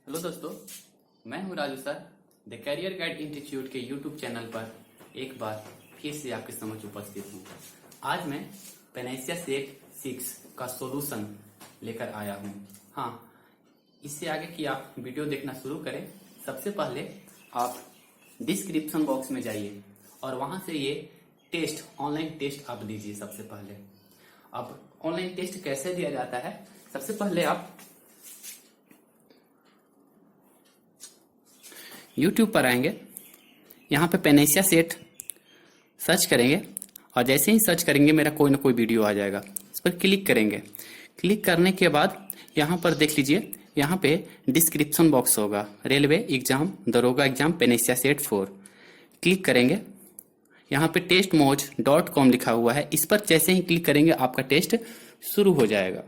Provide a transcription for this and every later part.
Hello दोस्तों, मैं हूं Raju sir. The career guide institute के यूट्यूब चैनल पर एक बार फिर से आपके समक्ष उपस्थित हूं। आज मैं पेनेसिया सेट 6 का सॉल्यूशन लेकर आया हूं। हाँ, इससे आगे की आप वीडियो देखना शुरू करें, सबसे पहले आप डिस्क्रिप्शन बॉक्स में जाइए और वहां से ये टेस्ट, ऑनलाइन टेस्ट आप दीजिए। सबसे पहले अब ऑनलाइन टेस्ट कैसे दिया जाता है, सबसे पहले आप YouTube पर आएंगे, यहाँ पे पेनेसिया सेट सर्च करेंगे और जैसे ही सर्च करेंगे मेरा कोई ना कोई वीडियो आ जाएगा। इस पर क्लिक करेंगे। क्लिक करने के बाद यहाँ पर देख लीजिए, यहाँ पे डिस्क्रिप्शन बॉक्स होगा, रेलवे एग्जाम, दरोगा एग्जाम, पेनेसिया सेट 4। क्लिक करेंगे, यहाँ पे testmoj.com लिखा हुआ है। इस पर जैसे ही क्लिक करेंगे आपका टेस्ट शुरू हो जाएगा।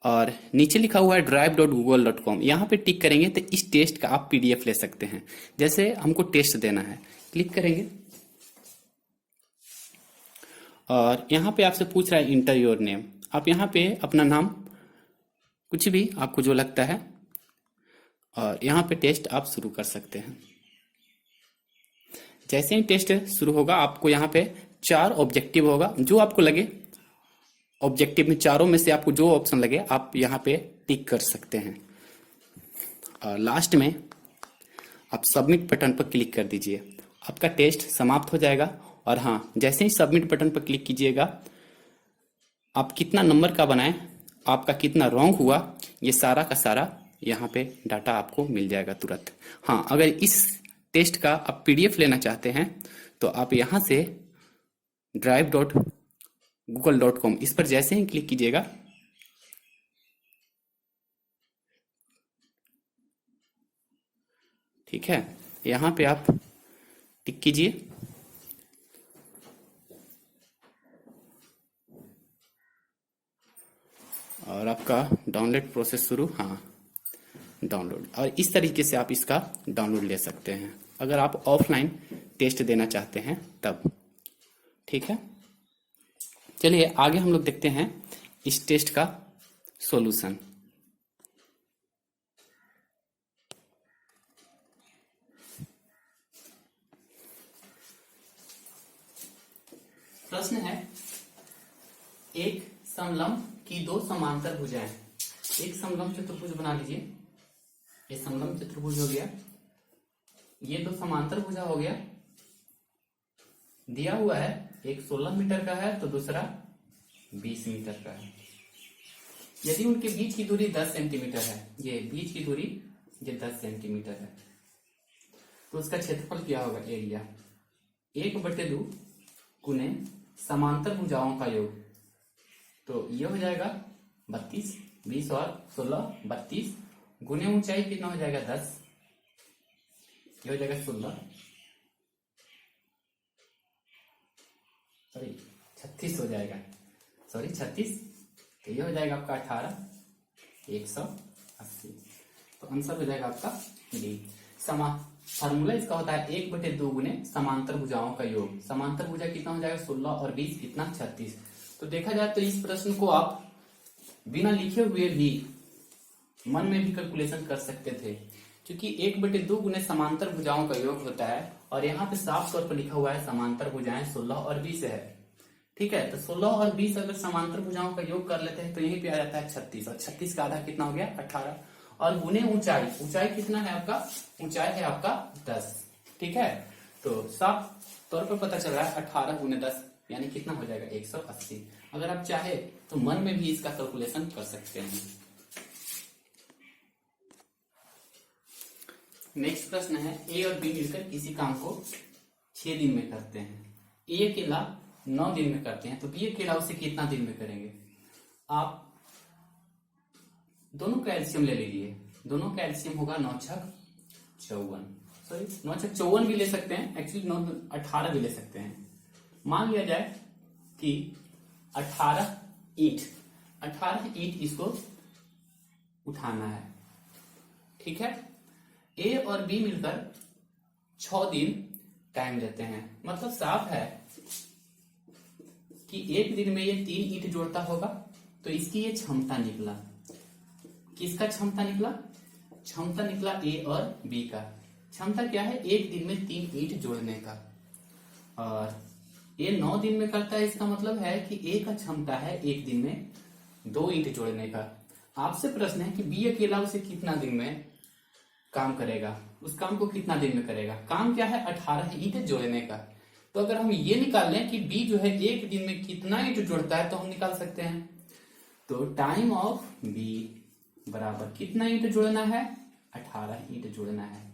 और नीचे लिखा हुआ है drive.google.com, यहाँ पे टिक करेंगे तो इस टेस्ट का आप PDF ले सकते हैं। जैसे हमको टेस्ट देना है, क्लिक करेंगे और यहाँ पे आपसे पूछ रहा है इंटर योर नेम। आप यहाँ पे अपना नाम कुछ भी आपको जो लगता है और यहाँ पे टेस्ट आप शुरू कर सकते हैं। जैसे ही टेस्ट शुरू होगा आपको यहाँ पे 4 ऑब्जेक्टिव होगा, जो आपको लगे ऑब्जेक्टिव में, चारों में से आपको जो ऑप्शन लगे आप यहाँ पे टिक कर सकते हैं। और लास्ट में आप सबमिट बटन पर क्लिक कर दीजिए, आपका टेस्ट समाप्त हो जाएगा। और हाँ, जैसे ही सबमिट बटन पर क्लिक कीजिएगा, आप कितना नंबर का बनाए, आपका कितना रॉन्ग हुआ, ये सारा का सारा यहाँ पे डाटा आपको मिल जाएगा तुरंत। हाँ, अगर इस टेस्ट का आप PDF लेना चाहते हैं तो आप यहाँ से drive.google.com, इस पर जैसे ही क्लिक कीजिएगा, ठीक है, यहाँ पे आप टिक कीजिए और आपका डाउनलोड प्रोसेस शुरू। हाँ, डाउनलोड। और इस तरीके से आप इसका डाउनलोड ले सकते हैं अगर आप ऑफलाइन टेस्ट देना चाहते हैं तब। ठीक है, चलिए आगे हम लोग देखते हैं इस टेस्ट का सॉल्यूशन। प्रश्न है, एक समलंब की 2 समांतर भुजाएं। एक समलंब चतुर्भुज बना लीजिए, ये समलंब चतुर्भुज हो गया, ये 2 समांतर भुजा हो गया। दिया हुआ है एक 16 मीटर का है तो दूसरा 20 मीटर का है। यदि उनके बीच की दूरी 10 सेंटीमीटर है, ये बीच की दूरी ये 10 सेंटीमीटर है, तो उसका क्षेत्रफल क्या होगा, एरिया। 1/2 गुने समांतर भुजाओं का योग, तो ये हो जाएगा 32, 20 और 16 32, गुने ऊंचाई कितना हो जाएगा 10, ये हो जाएगा 16, सॉरी 36 हो जाएगा, सॉरी 36, तो ये हो जाएगा आपका 18, 180, तो आंसर हो जाएगा आपका डी। फार्मूला इसका होता है 1/2 गुने समांतर भुजाओं का योग। समांतर भुजा कितना हो जाएगा 16 और 20 कितना 36। तो देखा जाए तो इस प्रश्न को आप बिना लिखे हुए भी मन में भी कैलकुलेशन कर सकते थे, क्योंकि 1/2 गुने समांतर भुजाओं का योग होता है और यहाँ पे साफ तौर पर लिखा हुआ है समांतर भुजाएं 16 और 20 है। ठीक है, तो 16 और 20 अगर समांतर भुजाओं का योग कर लेते हैं तो यहीं पे आ जाता है 36, और 36 का आधा कितना हो गया 18, और गुने ऊंचाई, ऊंचाई कितना है आपका, ऊंचाई है आपका 10। ठीक है, तो साफ तौर पर पता चल रहा है 18 गुने 10 यानी कितना हो जाएगा 180। अगर आप चाहे तो मन में भी इसका कैलकुलेशन कर सकते हैं। नेक्स्ट प्रश्न है, ए और बी मिलकर किसी काम को 6 दिन में करते हैं। ए अकेला 9 दिन में करते हैं, तो बी अकेला उसे कितना दिन में करेंगे। आप दोनों का एलसीएम ले लीजिए, दोनों का एलसीएम होगा 9 छक 54, सॉरी 9 छक 54 भी ले सकते हैं, एक्चुअली 9 18 भी ले सकते हैं। मान लिया जाए कि 18 ईंट इसको उठाना है। ठीक है, ए और बी मिलकर 6 दिन टाइम लेते हैं, मतलब साफ है कि एक दिन में ये 3 ईंट जोड़ता होगा, तो इसकी ये क्षमता निकला किसका क्षमता निकला? क्षमता निकला ए और बी का। क्षमता क्या है? एक दिन में 3 ईंट जोड़ने का। और ए 9 दिन में करता है, इसका मतलब है कि ए का क्षमता है एक दिन में 2 ईंट जोड़ने का। आपसे प्रश्न है कि बी अकेला उसे कितना दिन में काम करेगा, उस काम को कितना दिन में करेगा। काम क्या है? 18 ईंट जोड़ने का। तो अगर हम ये निकाल लें कि बी जो है एक दिन में कितना ईंट जोड़ता है, तो हम निकाल सकते हैं। तो टाइम ऑफ बी बराबर कितना ईंट जोड़ना है? 18 ईंट जोड़ना है।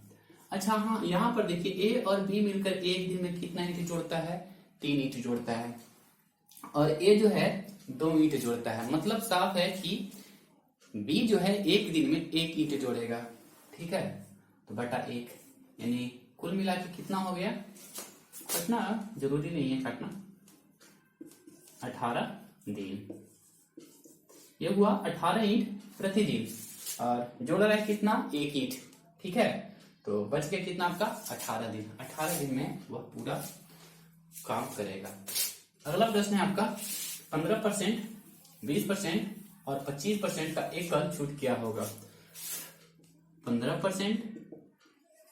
अच्छा हाँ, यहां पर देखिए ए और बी मिलकर एक दिन में कितना ईंट जोड़ता है? 3 ईंट जोड़ता है। और ए जो है 2 ईंट जोड़ता है। मतलब साफ है कि बी जो है एक दिन में 1 ईंट जोड़ेगा। ठीक है, तो बटा 1, यानी कुल मिला के कितना हो गया? काटना जरूरी नहीं है, काटना 18 दिन। ये हुआ 18 ईंट प्रतिदिन। और जोड़ रहा है कितना? 1 ईंट। ठीक है, तो बच गया कितना आपका? 18 दिन। 18 दिन में वह पूरा काम करेगा। अगला प्रश्न है आपका 15%, 20% और 25% का एकल छूट क्या होगा? 15%,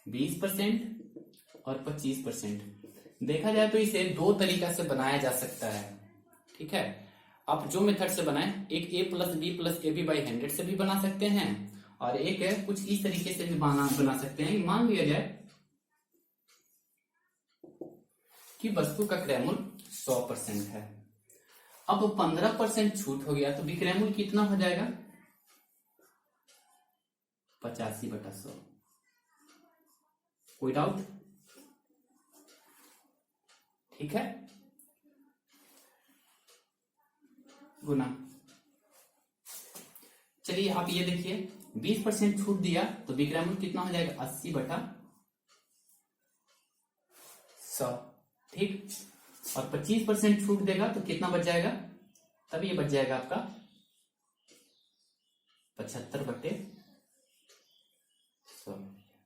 20% और 25%। देखा जाए तो इसे 2 तरीका से बनाया जा सकता है। ठीक है, आप जो मेथड से बनाए, एक a plus B plus A B by 100 से भी बना सकते हैं, और एक है कुछ इस तरीके से भी बना सकते हैं। मान लिया जाए कि वस्तु का क्रय मूल्य 100% है। अब 15% छूट हो गया, तो विक्रय मूल्य कितना हो जाएगा? 85/100। कोई डाउट? ठीक है, गुना। चलिए आप ये देखिए, 20% छूट दिया तो विक्रय मूल्य कितना हो जाएगा? 80/100। ठीक, और 25% छूट देगा तो कितना बच जाएगा? तब ये बच जाएगा आपका 75/100।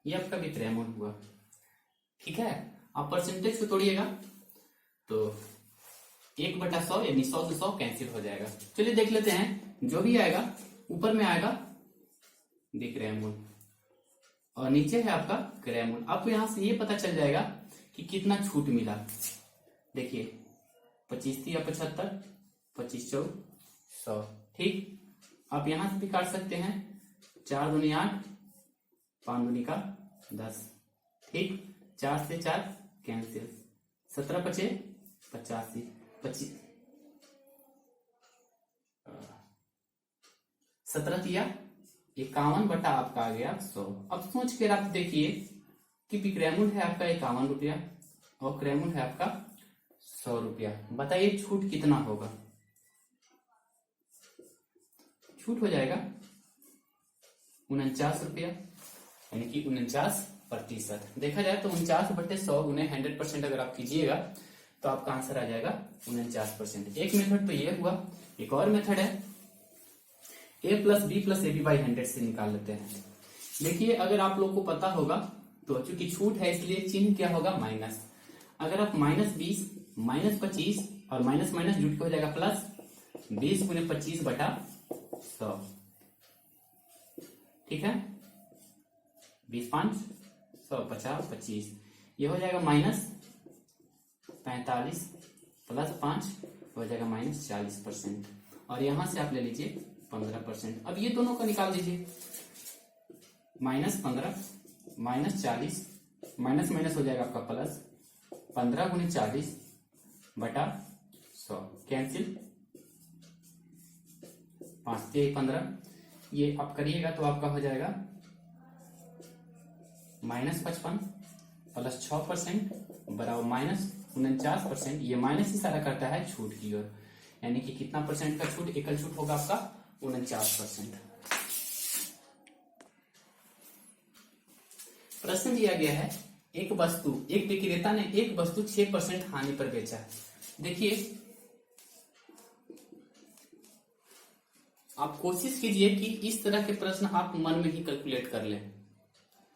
ये आपका विक्रय मूल्य हुआ। ठीक है, आप परसेंटेज को तोड़िएगा तो 1/100 यानी 100 से 100 कैंसिल हो जाएगा। चलिए देख लेते हैं, जो भी आएगा ऊपर में आएगा विक्रय मूल्य और नीचे है आपका क्रय मूल्य। आपको यहां से ये पता चल जाएगा कि कितना छूट मिला। देखिए 25 या 75, 25 4 100। ठीक, आप यहां से भी काट सकते हैं। 4 दूनी 8, 5 दूनी का 10। ठीक, 4 से 4 कैंसिल, 17 बचे 85, 17 तिया 51 बटा आपका आ गया 100। अब सोच कर आप देखिए कि विक्रय मूल्य है आपका 51 रुपया और क्रय मूल्य है आपका 100 रुपया। बताइए छूट कितना होगा? छूट हो जाएगा 49 रुपया, यानी कि 49%। देखा जाए तो 49/100 गुने 100% अगर आप कीजिएगा तो आपका आंसर आ जाएगा 49%। एक मेथड तो ये हुआ। एक और मेथड है, a plus B plus A B by 100 से निकाल लेते हैं। देखिए अगर आप लोग को पता होगा तो चूंकि छूट है इसलिए चिन्ह क्या होगा? माइनस। अगर आप -20 -25 और माइनस माइनस जुट के हो जाएगा प्लस 20 गुने 25/100। ठीक है, 20 5 100 50 25, ये हो जाएगा -45 प्लस 5 हो जाएगा -40%। और यहां से आप ले लीजिए 15%। अब ये दोनों को निकाल दीजिए, -15 -40 माइनस माइनस हो जाएगा आपका प्लस 15 गुने 40/100 कैंसिल, 5 से 15। ये आप करिएगा तो आपका हो जाएगा -55 प्लस 6% बराबर -49%। ये माइनस इशारा करता है छूट की ओर, यानी कि कितना परसेंट का छूट? एकल छूट होगा आपका 49%। प्रश्न दिया गया है, एक विक्रेता ने एक वस्तु 6% हानि पर बेचा। देखिए आप कोशिश कीजिए कि इस तरह के प्रश्न आप मन में ही कैलकुलेट कर लें।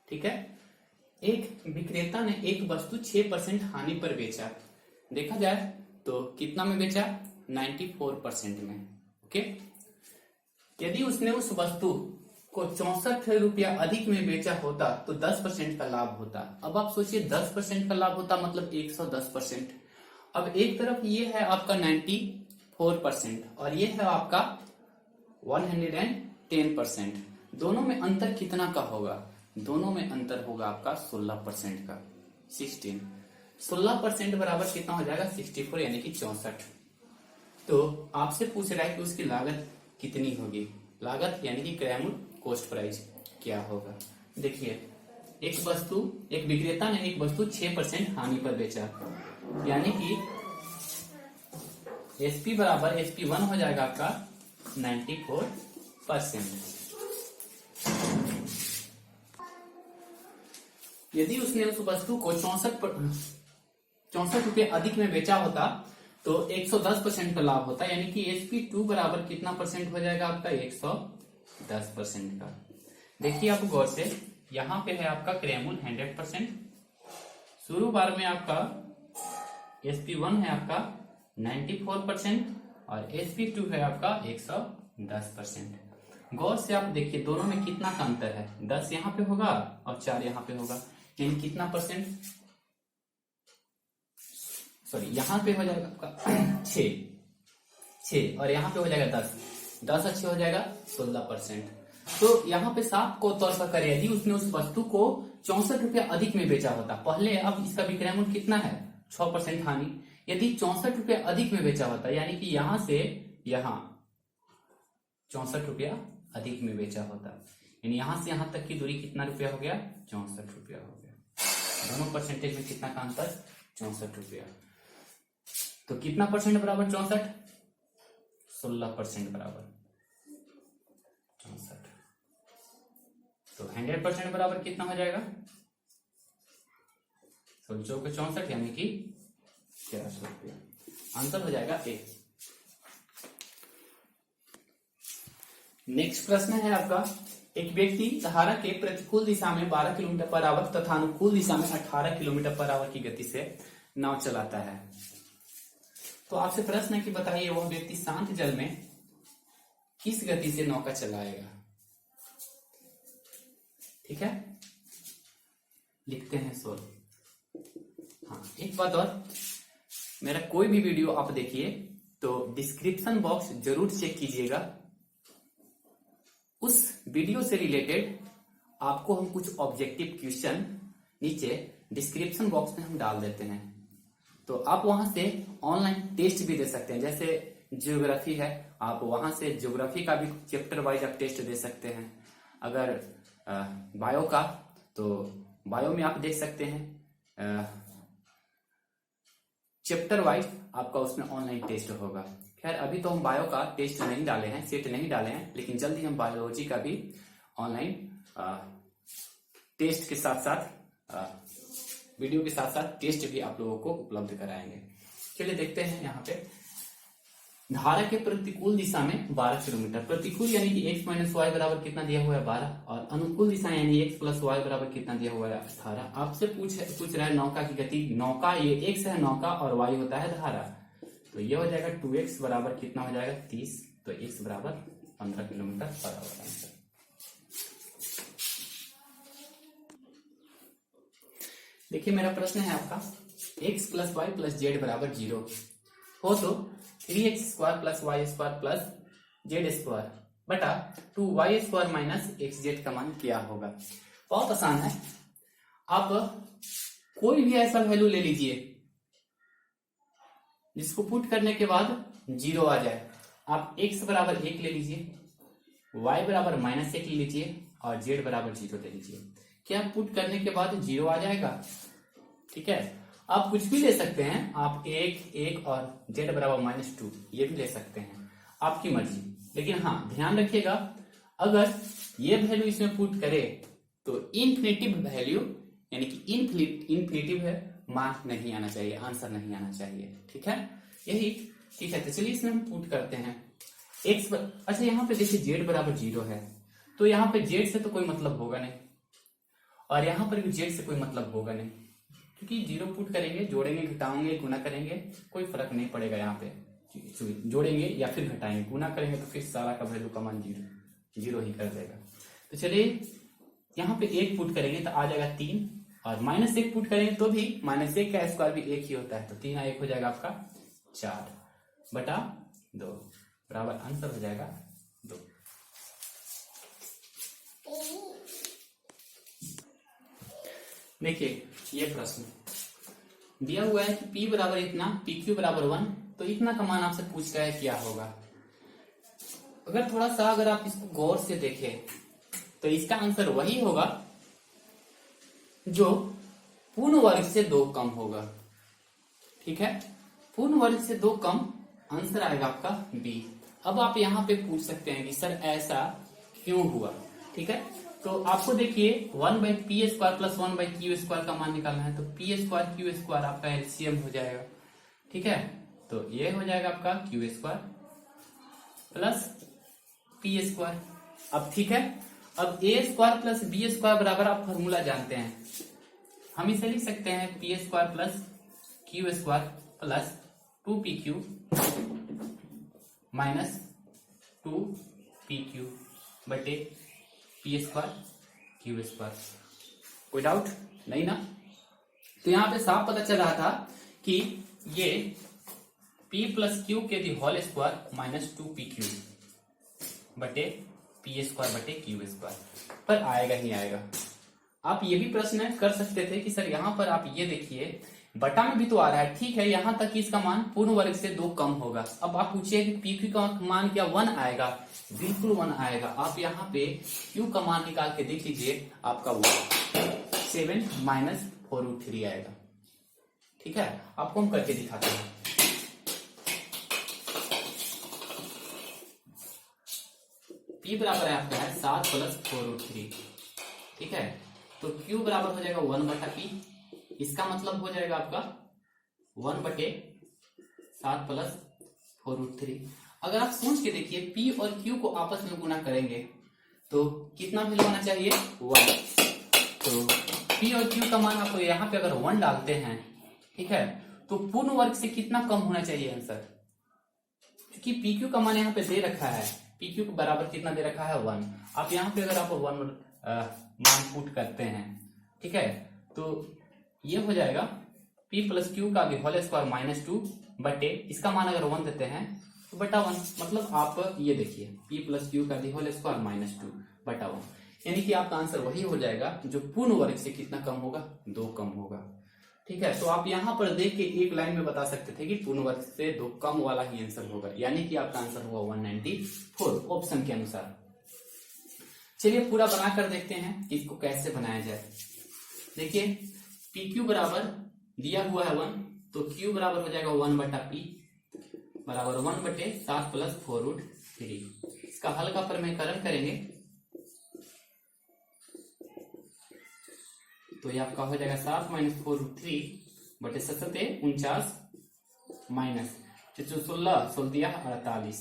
ठीक है, एक विक्रेता ने एक वस्तु 6% हानि पर बेचा। देखा जाए तो कितना में बेचा? 94% में। ओके, यदि उसने उस वस्तु को 64 रुपया अधिक में बेचा होता तो 10% का लाभ होता। अब आप सोचिए 10% का लाभ होता मतलब 110%। अब एक तरफ ये है आपका 94% और ये है आपका 110%। दोनों में अंतर कितना का होगा? दोनों में अंतर होगा आपका 16% का। 16% बराबर कितना हो जाएगा? 64 यानी कि 64। तो आपसे पूछ रहा है कि उसकी लागत कितनी होगी। लागत यानी कि क्रय मूल्य, कॉस्ट प्राइस क्या होगा। देखिए एक विक्रेता ने एक वस्तु 6% हानि पर बेचा, यानी कि एसपी बराबर SP1 हो जाएगा आपका 94%। यदि उसने उस वस्तु को 64 रुपये अधिक में बेचा होता तो 110% का लाभ होता, यानी कि SP2 बराबर कितना परसेंट हो जाएगा आपका? 110% का। देखिए आप गौर से, यहां पे है आपका क्रय मूल्य 100%, शुरू बार में आपका SP1 है आपका 94% और SP2 है आपका 110%। गौर से आप देखिए दोनों में कितना का अंतर है? 10 यहाँ पे होगा और 4 यहाँ पे होगा, यानी कितना परसेंट? सॉरी, यहाँ पे हो जाएगा आपका 6 और यहाँ पे हो जाएगा 10 अच्छे हो जाएगा 16%। तो यहाँ पे साफ को तौर पर करें, यदि उसने उस वस्तु को 64 रुपया अधिक में बेचा होता पहले, अब इसका विक्रय मूल्य कितना है? 6% हानि। यदि 64 रुपया अधिक में बेचा होता, यानी कि यहां से यहां 64 रुपया अधिक में बेचा होता, यानी यहां से यहां तक की दूरी कितना रुपया हो गया? 64 रुपया हो गया। दोनों परसेंटेज में कितना का अंतर? 64 रुपया। तो कितना परसेंट बराबर 64? 16% बराबर 64। तो 100% बराबर कितना हो जाएगा? 16 के 64 यानी कि 1300 रुपया। आंसर हो जाएगा ए। नेक्स्ट प्रश्न है आपका, एक व्यक्ति धारा के प्रतिकूल दिशा में 12 किलोमीटर पर आवर तथा अनुकूल दिशा में 18 किलोमीटर पर आवर की गति से नाव चलाता है। तो आपसे प्रश्न है कि बताइए वह व्यक्ति शांत जल में किस गति से नौका चलाएगा। ठीक है, लिखते हैं सोल्व। हाँ, एक बात और, मेरा कोई भी वीडियो आप देखिए तो डिस्क्रिप्शन बॉक्स जरूर चेक कीजिएगा। उस वीडियो से रिलेटेड आपको हम कुछ ऑब्जेक्टिव क्वेश्चन नीचे डिस्क्रिप्शन बॉक्स में हम डाल देते हैं, तो आप वहां से ऑनलाइन टेस्ट भी दे सकते हैं। जैसे ज्योग्राफी है, आप वहां से ज्योग्राफी का भी चैप्टर वाइज आप टेस्ट दे सकते हैं। अगर बायो का, तो बायो में आप देख सकते हैं चैप्टर वाइज आपका उसमें ऑनलाइन टेस्ट होगा। खैर अभी तो हम बायो का टेस्ट नहीं डाले हैं, सेट नहीं डाले हैं, लेकिन जल्द ही हम बायोलॉजी का भी ऑनलाइन टेस्ट के साथ साथ वीडियो के साथ साथ टेस्ट भी आप लोगों को उपलब्ध कराएंगे। चलिए देखते हैं यहाँ पे, धारा के प्रतिकूल दिशा में 12 किलोमीटर, प्रतिकूल यानी कि x माइनस वाई बराबर कितना दिया हुआ है? 12, और अनुकूल दिशा यानी x प्लस वाई बराबर कितना दिया हुआ है? 18। आपसे पूछ रहा है नौका की गति। नौका ये x है नौका और y होता है धारा, तो ये हो जाएगा 2x बराबर कितना हो जाएगा? 30। तो x बराबर 15 किलोमीटर पर आवर। आंसर देखिए, मेरा प्रश्न है आपका, x plus Y plus Z बराबर 0 हो तो 3x² plus y² plus z² बटा 2y² माइनस xz का मान क्या होगा। बहुत आसान है, आप कोई भी ऐसा वैल्यू ले लीजिए जिसको पुट करने के बाद 0 आ जाए। आप x बराबर 1 ले लीजिए, y बराबर -1 ले लीजिए और z बराबर 0 ले लीजिए। क्या पुट करने के बाद 0 आ जाएगा? ठीक है, आप कुछ भी ले सकते हैं, आप 1 और z बराबर -2 ये भी ले सकते हैं, आपकी मर्जी। लेकिन हाँ ध्यान रखिएगा, अगर ये वैल्यू इसमें पुट करे तो इन्फिनिटिव वैल्यू यानी कि इन्फिनिटिव है, मान नहीं आना चाहिए, आंसर नहीं आना चाहिए। ठीक है, यही ठीक है। तो चलिए इसमें हम पुट करते हैं x अच्छा यहाँ पे देखिए z बराबर 0 है, तो यहाँ पे z से तो कोई मतलब होगा नहीं और यहाँ पर भी z से कोई मतलब होगा नहीं, क्योंकि 0 पुट करेंगे, जोड़ेंगे घटाएंगे गुना करेंगे कोई फर्क नहीं पड़ेगा। यहाँ पे जोड़ेंगे या फिर घटाएंगे, गुना करेंगे तो फिर सारा का वैल्यू का मान 0 ही कर देगा। तो चलिए यहाँ पे 1 पुट करेंगे तो आ जाएगा 3, और -1 पुट करेंगे तो भी -1 का स्क्वायर भी 1 ही होता है, तो 3 1 हो जाएगा आपका 4/2 बराबर आंसर हो जाएगा 2। देखिए ये प्रश्न दिया हुआ है कि P बराबर इतना, PQ बराबर 1, तो इतना का मान आपसे पूछ रहा है क्या होगा। अगर थोड़ा सा अगर आप इसको गौर से देखें तो इसका आंसर वही होगा जो पूर्ण वर्ग से 2 कम होगा। ठीक है, पूर्ण वर्ग से 2 कम, आंसर आएगा आपका बी। अब आप यहाँ पे पूछ सकते हैं कि सर ऐसा क्यों हुआ। ठीक है, तो आपको देखिए 1/p² प्लस 1/q² का मान निकालना है, तो p² q² आपका एलसीएम हो जाएगा। ठीक है, तो ये हो जाएगा आपका q² प्लस p²। अब ठीक है, अब a² प्लस b² बराबर आप फॉर्मूला जानते हैं, हम इसे लिख सकते हैं p² plus q² plus 2pq minus 2pq बटे p² q²। कोई डाउट नहीं ना? तो यहां पे साफ पता चल रहा था कि ये p प्लस q के the whole square minus 2pq बटे p² बटे q², पर आएगा ही आएगा। आप ये भी प्रश्न कर सकते थे कि सर यहाँ पर आप ये देखिए बटा में भी तो आ रहा है, ठीक है, यहाँ तक कि इसका मान पूर्ण वर्ग से 2 कम होगा। अब आप पूछिए कि PQ का मान क्या 1 आएगा? बिल्कुल 1 आएगा। आप यहाँ पे Q का मान निकाल के देख लीजिए, आपका 7 माइनस 4√3 आएगा। ठीक है, आपको हम करके दिखाते हैं। P बराबर है आपका 7 प्लस 4√3। ठीक है, तो Q बराबर हो जाएगा 1/P, इसका मतलब हो जाएगा आपका 1/7 प्लस 4√3। अगर आप सोच के देखिए P और Q को आपस में गुना करेंगे तो कितना वैल्यू होना चाहिए? 1। तो P और Q का मान आप यहाँ पे अगर 1 डालते हैं, ठीक है, तो पूर्ण वर्ग से कितना कम होना चाहिए आंसर? क्योंकि PQ का मान यहाँ पे दे रखा है, PQ को बराबर कितना दे रखा है? 1। आप यहाँ पे अगर आप 1 मान पुट करते हैं, ठीक है, तो ये हो जाएगा P प्लस Q का भी होल स्क्वायर माइनस 2 बटे, इसका मान अगर 1 देते हैं तो बटा 1। मतलब आप ये देखिए P प्लस Q का भी होल स्क्वायर माइनस 2 बटा 1, यानी कि आपका आंसर वही हो जाएगा जो पूर्ण वर्ग से कितना कम होगा? 2 कम होगा। ठीक है, तो आप यहाँ पर देख के एक लाइन में बता सकते थे कि पूर्ण वर्ग से 2 कम वाला ही आंसर होगा, यानी कि आपका आंसर हुआ 194 ऑप्शन के अनुसार। चलिए पूरा बनाकर देखते हैं कि इसको कैसे बनाया जाए। देखिए PQ बराबर दिया हुआ है 1, तो Q बराबर हो जाएगा 1/P बराबर 1/7 प्लस 4√3। इसका हल का प्रमेयकरण करेंगे तो ये आपका हो जाएगा 7 माइनस 4√3 बटे 7 49 माइनस 16 48,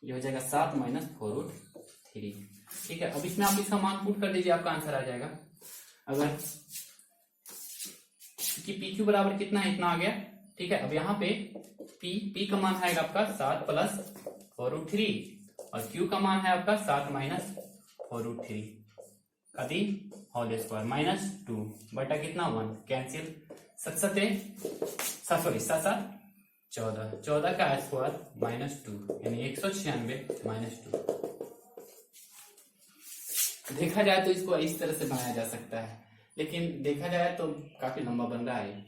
ये हो जाएगा 7 माइनस 4√3। ठीक है, अब इसमें आप इसका मान पुट कर दीजिए, आपका आंसर आ जाएगा। अगर कि PQ बराबर कितना है? इतना आ गया। ठीक है, अब यहाँ पे P का मान आएगा आपका 7 प्लस 4√3 और Q का मान है आपका 7 माइनस 4√3 का दी होल स्क्वायर माइनस 2 बटा कितना 1, कैंसिल 7 14 का स्क्वायर माइनस 2 यानी 196 माइनस 2। देखा जाए तो इसको इस तरह से बनाया जा सकता है, लेकिन देखा जाए तो काफी लंबा बन रहा है।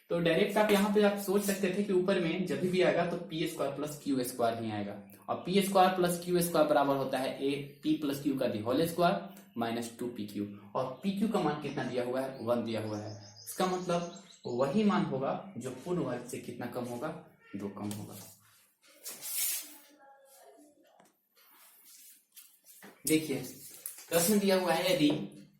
तो डायरेक्ट आप यहाँ पे आप सोच सकते थे कि ऊपर में जब भी आएगा तो P² प्लस Q² ही आएगा, और P² प्लस Q² बराबर होता है P प्लस Q का the whole square minus 2PQ, और PQ का मान कितना दिया हुआ है? 1 दिया हुआ है। इसका मतलब वही मान होगा जो पूर्ण वर्ग से कितना कम होगा? 2 कम होगा। देखिए प्रश्न दिया हुआ है, यदि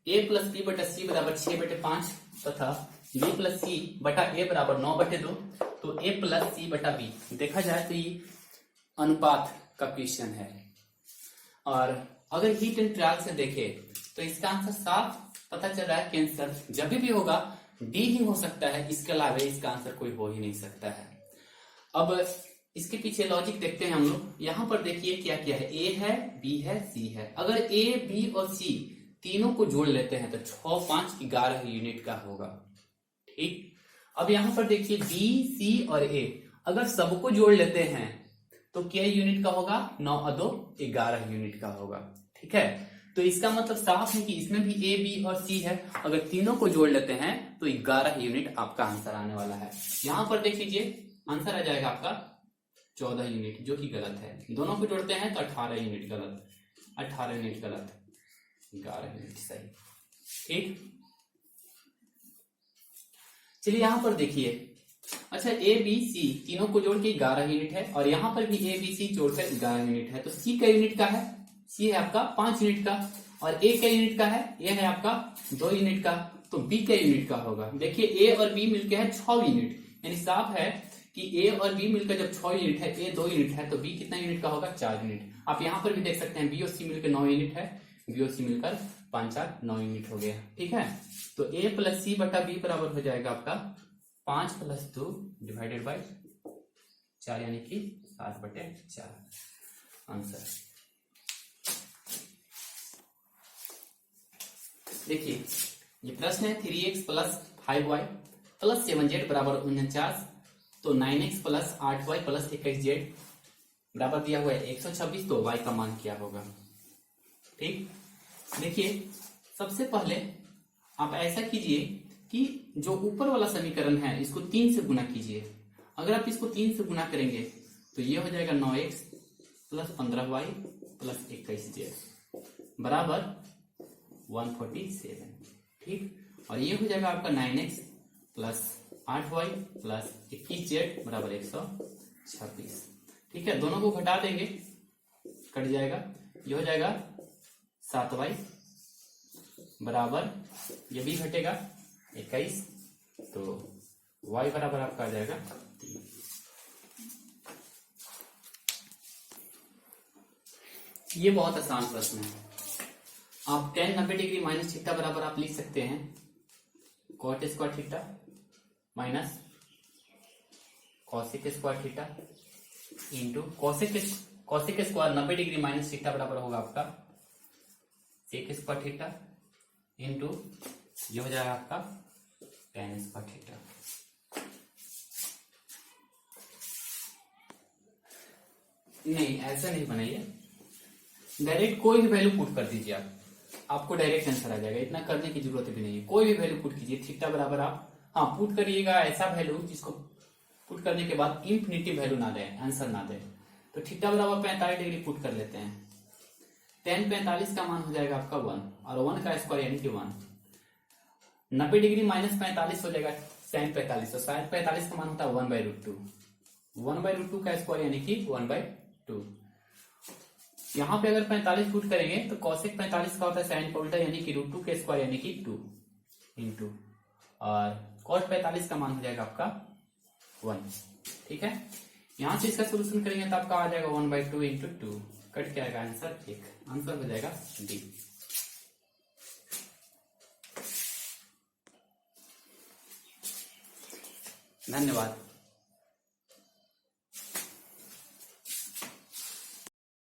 A प्लस B बटा C बराबर 6/5 तथा B प्लस C बटा A बराबर 9/2, तो A प्लस C बटा B, देखा जाए तो ये अनुपात का क्वेश्चन है। और अगर हीट एंड ट्रायल से देखे तो इसका आंसर साफ पता चल रहा है कि आंसर जब भी होगा D ही हो सकता है, इसके अलावा इसका आंसर कोई हो ही नहीं सकता है। अब इसके पीछे लॉजिक देखते हैं हम लोग। यहां पर देखिए क्या क्या है, ए है, बी है, सी है। अगर ए, बी और सी तीनों को जोड़ लेते हैं तो 6 5 11 यूनिट का होगा। ठीक, अब यहां पर देखिए बी, सी और ए अगर सबको जोड़ लेते हैं तो क्या यूनिट का होगा, 9 और 2 11 यूनिट का होगा। ठीक है, तो इसका मतलब साफ है कि इसमें भी ए, बी और सी है। अगर तीनों को जोड़ लेते हैं तो 11 यूनिट आपका आंसर आने वाला है। यहां पर देख लीजिए आंसर आ जाएगा आपका 14 यूनिट, जो कि गलत है। दोनों को जोड़ते हैं तो 18 यूनिट गलत, 18 यूनिट गलत, 11 यूनिट सही। ठीक, चलिए यहां पर देखिए, अच्छा ए, बी, सी तीनों को जोड़ के 11 यूनिट है और यहां पर भी ए, बी, सी जोड़कर 11 यूनिट है। तो सी का यूनिट का है, सी है आपका 5 यूनिट का, और ए का यूनिट का है, ए है आपका 2 यूनिट का, तो बी का यूनिट का होगा। देखिए ए और बी मिलकर है 6 यूनिट, यानी साफ है कि ए और बी मिलकर जब 6 यूनिट है, ए 2 यूनिट है, तो बी कितना यूनिट का होगा, 4 यूनिट। आप यहां पर भी देख सकते हैं बी और सी मिलकर 9 यूनिट है, बी और सी मिलकर 5 4 9 यूनिट हो गया। ठीक है, तो ए प्लस सी बटा बी बराबर हो जाएगा आपका 5 + 2 डिवाइडेड बाई 4, यानी कि 7/4 आंसर। देखिए ये प्रश्न है 3x + 5y + 7z बराबर 49, तो 9x + 8y + 21z बराबर दिया हुआ है 126, तो y का मान क्या होगा। ठीक, देखिए सबसे पहले आप ऐसा कीजिए कि जो ऊपर वाला समीकरण है इसको 3 से गुना कीजिए। अगर आप इसको 3 से गुना करेंगे तो ये हो जाएगा 9x + 15y + 21z बराबर 147। ठीक, और ये हो जाएगा आपका 9x + 8y + 21z बराबर 126। ठीक है, दोनों को घटा देंगे, कट जाएगा, ये हो जाएगा 7y बराबर, ये भी घटेगा 21, तो y बराबर आपका आ जाएगा 3। ये बहुत आसान प्रश्न है। आप tan 90 डिग्री माइनस थीटा बराबर आप लिख सकते हैं cot square theta minus cosec square theta into cosec square 90 degree minus theta बराबर होगा आपका sec स्क्वायर थीटा इंटू ये हो जाएगा आपका tan स्क्वायर थीटा। नहीं, ऐसा नहीं बनाइए, डायरेक्ट कोई भी वैल्यू पुट कर दीजिए, आपको डायरेक्ट आंसर आ जाएगा, इतना करने की जरूरत भी नहीं है। कोई भी वैल्यू पुट कीजिए, थीटा बराबर आप हाँ पुट करिएगा ऐसा वैल्यू जिसको पुट करने के बाद इंफिनिटी वैल्यू ना दे, आंसर ना दे। तो थीटा बराबर 45 डिग्री पुट कर लेते हैं, tan 45 का मान हो जाएगा आपका 1 और 1 का स्क्वायर यानी कि 1। 90 डिग्री माइनस 45 हो जाएगा sin 45, तो sin 45 का मान होता है 1/√2, 1/√2 का स्क्वायर यानी कि 1/2। यहाँ पे अगर 45 पुट करेंगे तो cosec 45 का होता है sin का उल्टा यानी कि √2 के स्क्वायर यानी कि 2 इंटू, और cos 45 का मान हो जाएगा आपका 1। ठीक है, यहां से इसका सोल्यूशन करेंगे तो आपका आ जाएगा 1/2 इंटू 2, कट के आएगा आंसर 1, आंसर हो जाएगा डी। धन्यवाद।